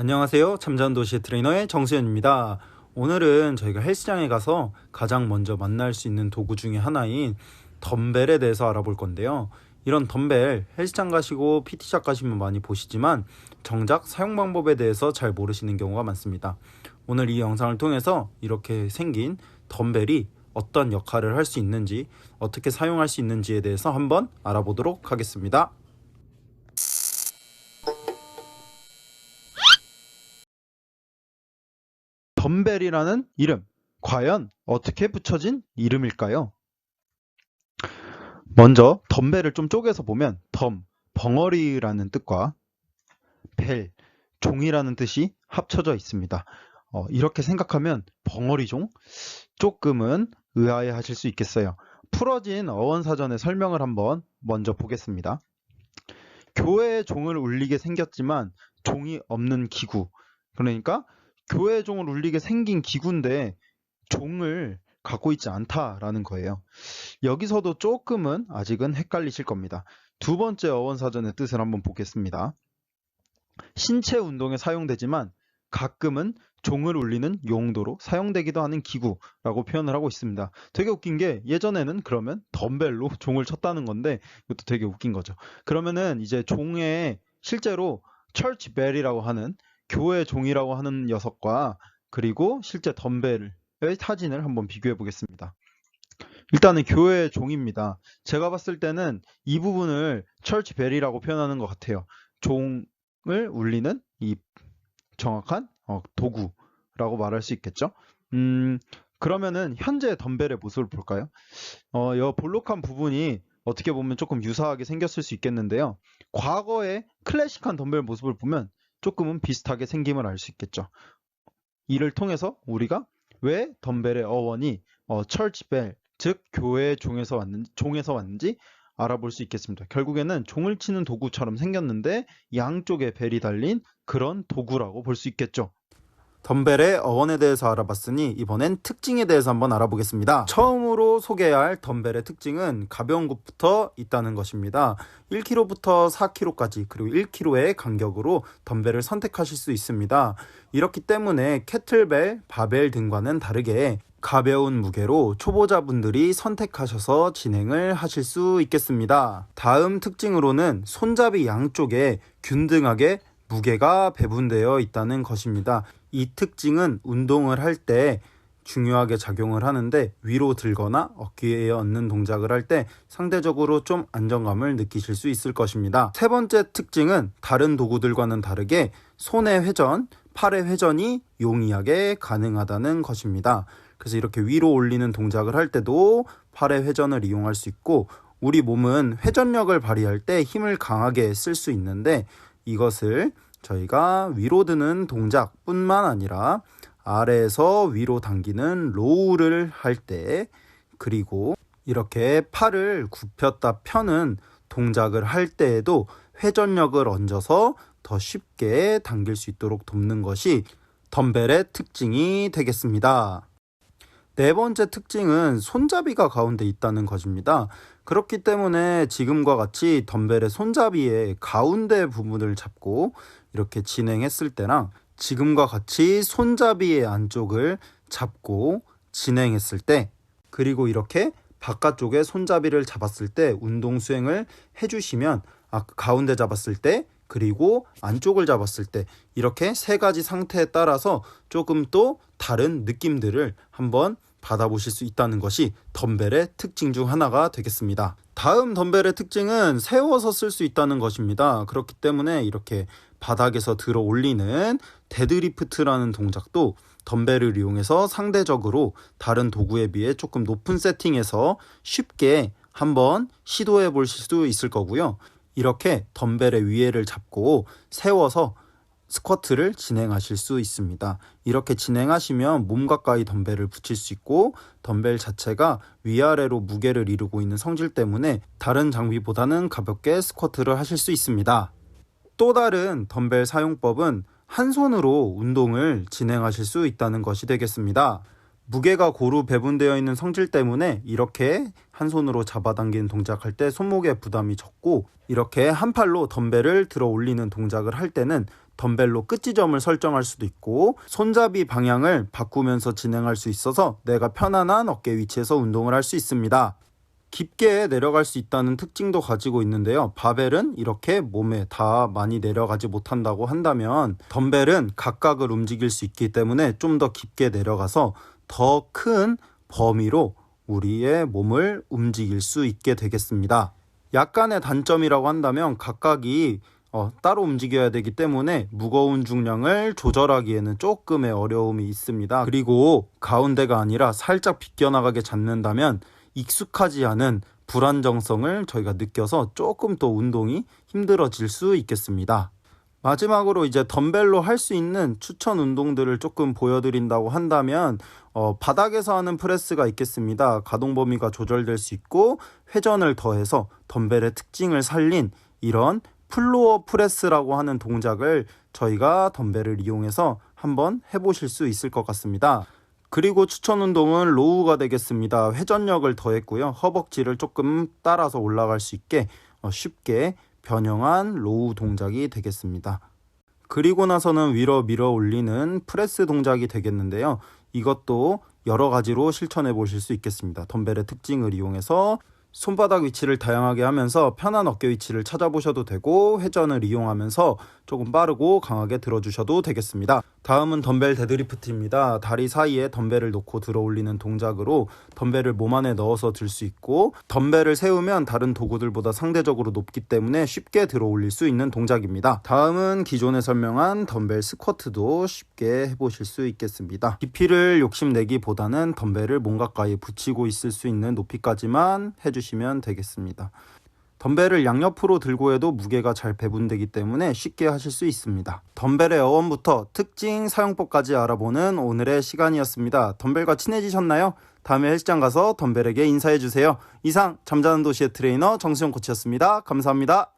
안녕하세요. 잠자는 도시의 트레이너의 정수현입니다. 오늘은 저희가 헬스장에 가서 가장 먼저 만날 수 있는 도구 중에 하나인 덤벨에 대해서 알아볼 건데요. 이런 덤벨, 헬스장 가시고 PT샵 가시면 많이 보시지만 정작 사용 방법에 대해서 잘 모르시는 경우가 많습니다. 오늘 이 영상을 통해서 이렇게 생긴 덤벨이 어떤 역할을 할 수 있는지, 어떻게 사용할 수 있는지에 대해서 한번 알아보도록 하겠습니다. 덤벨이라는 이름, 과연 어떻게 붙여진 이름일까요? 먼저 덤벨을 좀 쪼개서 보면 벙어리라는 뜻과 벨, 종이라는 뜻이 합쳐져 있습니다. 이렇게 생각하면 벙어리종? 조금은 의아해 하실 수 있겠어요. 풀어진 어원사전의 설명을 한번 먼저 보겠습니다. 교회의 종을 울리게 생겼지만 종이 없는 기구, 그러니까 교회의 종을 울리게 생긴 기구인데 종을 갖고 있지 않다라는 거예요. 여기서도 조금은 아직은 헷갈리실 겁니다. 두 번째 어원사전의 뜻을 한번 보겠습니다. 신체 운동에 사용되지만 가끔은 종을 울리는 용도로 사용되기도 하는 기구라고 표현을 하고 있습니다. 되게 웃긴 게 예전에는 그러면 덤벨로 종을 쳤다는 건데 이것도 되게 웃긴 거죠. 그러면은 이제 종에 실제로 철치 벨이라고 하는 교회 종이라고 하는 녀석과 그리고 실제 덤벨의 사진을 한번 비교해 보겠습니다. 일단은 교회의 종입니다. 제가 봤을 때는 이 부분을 철치 벨이라고 표현하는 것 같아요. 종을 울리는 이 정확한 도구라고 말할 수 있겠죠. 그러면은 현재 덤벨의 모습을 볼까요? 이 볼록한 부분이 어떻게 보면 조금 유사하게 생겼을 수 있겠는데요. 과거의 클래식한 덤벨 모습을 보면 조금은 비슷하게 생김을 알 수 있겠죠. 이를 통해서 우리가 왜 덤벨의 어원이 철치벨, 즉 교회의 종에서 왔는지 알아볼 수 있겠습니다. 결국에는 종을 치는 도구처럼 생겼는데 양쪽에 벨이 달린 그런 도구라고 볼 수 있겠죠. 덤벨의 어원에 대해서 알아봤으니 이번엔 특징에 대해서 한번 알아보겠습니다. 처음으로 소개할 덤벨의 특징은 가벼운 것부터 있다는 것입니다. 1kg부터 4kg까지 그리고 1kg의 간격으로 덤벨을 선택하실 수 있습니다. 이렇기 때문에 캐틀벨, 바벨 등과는 다르게 가벼운 무게로 초보자분들이 선택하셔서 진행을 하실 수 있겠습니다. 다음 특징으로는 손잡이 양쪽에 균등하게 무게가 배분되어 있다는 것입니다. 이 특징은 운동을 할 때 중요하게 작용을 하는데 위로 들거나 어깨에 얹는 동작을 할 때 상대적으로 좀 안정감을 느끼실 수 있을 것입니다. 세 번째 특징은 다른 도구들과는 다르게 손의 회전, 팔의 회전이 용이하게 가능하다는 것입니다. 그래서 이렇게 위로 올리는 동작을 할 때도 팔의 회전을 이용할 수 있고 우리 몸은 회전력을 발휘할 때 힘을 강하게 쓸 수 있는데 이것을 저희가 위로 드는 동작뿐만 아니라 아래에서 위로 당기는 로우를 할 때 그리고 이렇게 팔을 굽혔다 펴는 동작을 할 때에도 회전력을 얹어서 더 쉽게 당길 수 있도록 돕는 것이 덤벨의 특징이 되겠습니다. 네 번째 특징은 손잡이가 가운데 있다는 것입니다. 그렇기 때문에 지금과 같이 덤벨의 손잡이의 가운데 부분을 잡고 이렇게 진행했을 때랑 지금과 같이 손잡이의 안쪽을 잡고 진행했을 때 그리고 이렇게 바깥쪽에 손잡이를 잡았을 때 운동 수행을 해주시면 가운데 잡았을 때 그리고 안쪽을 잡았을 때 이렇게 세 가지 상태에 따라서 조금 또 다른 느낌들을 한번 받아보실 수 있다는 것이 덤벨의 특징 중 하나가 되겠습니다. 다음 덤벨의 특징은 세워서 쓸 수 있다는 것입니다. 그렇기 때문에 이렇게 바닥에서 들어 올리는 데드리프트라는 동작도 덤벨을 이용해서 상대적으로 다른 도구에 비해 조금 높은 세팅에서 쉽게 한번 시도해 보실 수 있을 거고요. 이렇게 덤벨의 위에를 잡고 세워서 스쿼트를 진행하실 수 있습니다. 이렇게 진행하시면 몸 가까이 덤벨을 붙일 수 있고 덤벨 자체가 위아래로 무게를 이루고 있는 성질 때문에 다른 장비보다는 가볍게 스쿼트를 하실 수 있습니다. 또 다른 덤벨 사용법은 한 손으로 운동을 진행하실 수 있다는 것이 되겠습니다. 무게가 고루 배분되어 있는 성질 때문에 이렇게 한 손으로 잡아당기는 동작할 때 손목에 부담이 적고, 이렇게 한 팔로 덤벨을 들어 올리는 동작을 할 때는 덤벨로 끝 지점을 설정할 수도 있고 손잡이 방향을 바꾸면서 진행할 수 있어서 내가 편안한 어깨 위치에서 운동을 할 수 있습니다. 깊게 내려갈 수 있다는 특징도 가지고 있는데요. 바벨은 이렇게 몸에 다 많이 내려가지 못한다고 한다면 덤벨은 각각을 움직일 수 있기 때문에 좀 더 깊게 내려가서 더 큰 범위로 우리의 몸을 움직일 수 있게 되겠습니다. 약간의 단점이라고 한다면 각각이 따로 움직여야 되기 때문에 무거운 중량을 조절하기에는 조금의 어려움이 있습니다. 그리고 가운데가 아니라 살짝 비껴나가게 잡는다면 익숙하지 않은 불안정성을 저희가 느껴서 조금 더 운동이 힘들어질 수 있겠습니다. 마지막으로 이제 덤벨로 할 수 있는 추천 운동들을 조금 보여드린다고 한다면 바닥에서 하는 프레스가 있겠습니다. 가동 범위가 조절될 수 있고 회전을 더해서 덤벨의 특징을 살린 이런 플로어 프레스라고 하는 동작을 저희가 덤벨을 이용해서 한번 해보실 수 있을 것 같습니다. 그리고 추천 운동은 로우가 되겠습니다. 회전력을 더했고요. 허벅지를 조금 따라서 올라갈 수 있게 쉽게 변형한 로우 동작이 되겠습니다. 그리고 나서는 위로 밀어 올리는 프레스 동작이 되겠는데요. 이것도 여러 가지로 실천해 보실 수 있겠습니다. 덤벨의 특징을 이용해서 손바닥 위치를 다양하게 하면서 편한 어깨 위치를 찾아보셔도 되고 회전을 이용하면서 조금 빠르고 강하게 들어주셔도 되겠습니다. 다음은 덤벨 데드리프트입니다. 다리 사이에 덤벨을 놓고 들어 올리는 동작으로 덤벨을 몸 안에 넣어서 들 수 있고 덤벨을 세우면 다른 도구들보다 상대적으로 높기 때문에 쉽게 들어 올릴 수 있는 동작입니다. 다음은 기존에 설명한 덤벨 스쿼트도 쉽게 해보실 수 있겠습니다. 깊이를 욕심내기보다는 덤벨을 몸 가까이 붙이고 있을 수 있는 높이까지만 해주시면 되겠습니다. 덤벨을 양옆으로 들고 해도 무게가 잘 배분되기 때문에 쉽게 하실 수 있습니다. 덤벨의 어원부터 특징, 사용법까지 알아보는 오늘의 시간이었습니다. 덤벨과 친해지셨나요? 다음에 헬스장 가서 덤벨에게 인사해주세요. 이상 잠자는 도시의 트레이너 정수영 코치였습니다. 감사합니다.